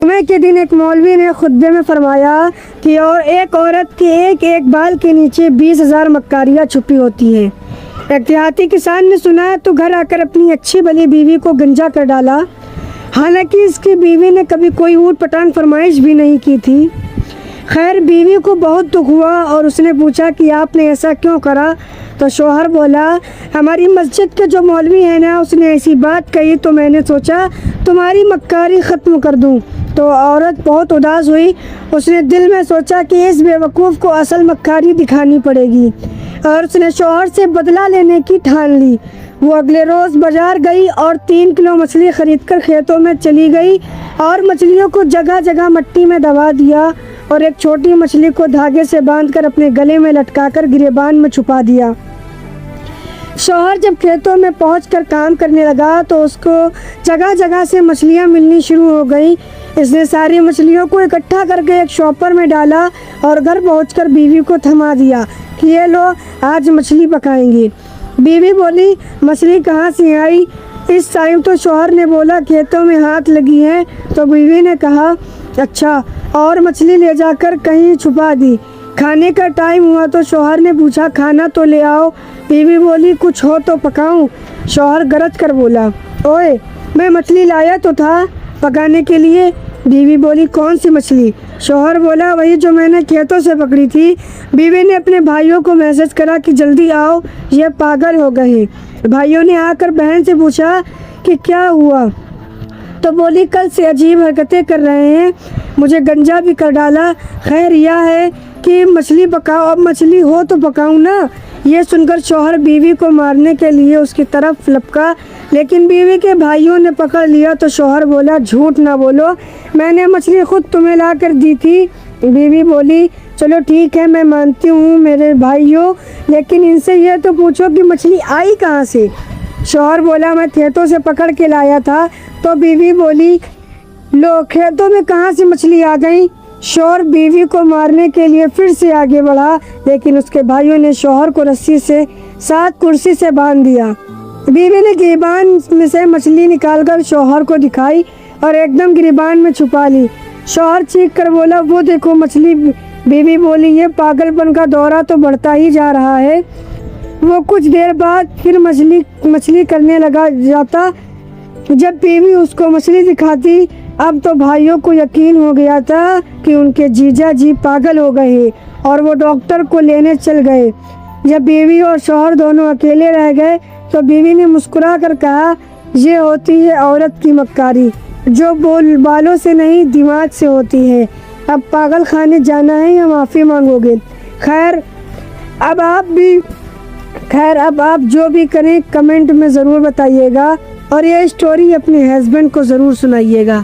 जुमे के दिन एक मौलवी ने खुतबे में फरमाया कि और एक औरत के एक एक बाल के नीचे 20,000 मक्कारियाँ छुपी होती हैं। एहतियाती किसान ने सुना तो घर आकर अपनी अच्छी भली बीवी को गंजा कर डाला। हालांकि इसकी बीवी ने कभी कोई ऊट पटांग फरमाइश भी नहीं की थी। खैर, बीवी को बहुत दुख हुआ और उसने पूछा कि आपने ऐसा क्यों करा? तो शौहर बोला, हमारी मस्जिद के जो मौलवी है ना, उसने ऐसी बात कही तो मैंने सोचा तुम्हारी मक्कारी ख़त्म कर दूं। तो औरत बहुत उदास हुई। उसने दिल में सोचा कि इस बेवकूफ़ को असल मक्कारी दिखानी पड़ेगी और उसने शौहर से बदला लेने की ठान ली। वो अगले रोज़ बाज़ार गई और 3 किलो मछली ख़रीदकर खेतों में चली गई और मछलियों को जगह जगह मिट्टी में दबा दिया और एक छोटी मछली को धागे से बांधकर अपने गले में लटकाकर गिरेबान में छुपा दिया। शौहर जब खेतों में पहुंचकर काम करने लगा तो उसको जगह जगह से मछलियां मिलनी शुरू हो गई। इसने सारी मछलियों को इकट्ठा करके एक शॉपर में डाला और घर पहुंचकर बीवी को थमा दिया कि ये लो, आज मछली पकाएंगी। बीवी बोली, मछली कहाँ से आई? इस टाइम तो शौहर ने बोला, खेतों में हाथ लगी है। तो बीवी ने कहा, अच्छा, और मछली ले जाकर कहीं छुपा दी। खाने का टाइम हुआ तो शौहर ने पूछा, खाना तो ले आओ। बीवी बोली, कुछ हो तो पकाऊं? शौहर गरज कर बोला, ओए, मैं मछली लाया तो था पकाने के लिए। बीवी बोली, कौन सी मछली? शौहर बोला, वही जो मैंने खेतों से पकड़ी थी। बीवी ने अपने भाइयों को मैसेज करा कि जल्दी आओ, ये पागल हो गए। भाइयों ने आकर बहन से पूछा कि क्या हुआ? तो बोली, कल से अजीब हरकतें कर रहे हैं, मुझे गंजा भी कर डाला। खैर यह है कि मछली पकाओ, अब मछली हो तो पकाऊं ना। ये सुनकर शौहर बीवी को मारने के लिए उसकी तरफ लपका, लेकिन बीवी के भाइयों ने पकड़ लिया। तो शौहर बोला, झूठ ना बोलो, मैंने मछली खुद तुम्हें ला कर दी थी। बीवी बोली, चलो ठीक है, मैं मानती हूँ मेरे भाइयों, लेकिन इनसे यह तो पूछो कि मछली आई कहाँ से? शौहर बोला, मैं खेतों से पकड़ के लाया था। तो बीवी बोली, लो, खेतों में कहाँ से मछली आ गई? शौहर बीवी को मारने के लिए फिर से आगे बढ़ा, लेकिन उसके भाइयों ने शौहर को रस्सी से साथ कुर्सी से बांध दिया। बीवी ने गिरबान में से मछली निकालकर शौहर को दिखाई और एकदम गिरबान में छुपा ली। शौहर चीख कर बोला, वो देखो मछली। बीवी बोली, ये पागलपन का दौरा तो बढ़ता ही जा रहा है। वो कुछ देर बाद फिर मछली करने लगा जाता। जब बीवी उसको मछली दिखाती, अब तो भाइयों को यकीन हो गया था कि उनके जीजा जी पागल हो गए और वो डॉक्टर को लेने चल गए। जब बीवी और शौहर दोनों अकेले रह गए तो बीवी ने मुस्कुरा कर कहा, ये होती है औरत की मक्कारी, जो बालों से नहीं दिमाग से होती है। अब पागल खाने जाना है या माफ़ी मांगोगे? खैर अब आप जो भी करें कमेंट में ज़रूर बताइएगा और ये स्टोरी अपने हस्बैंड को ज़रूर सुनाइएगा।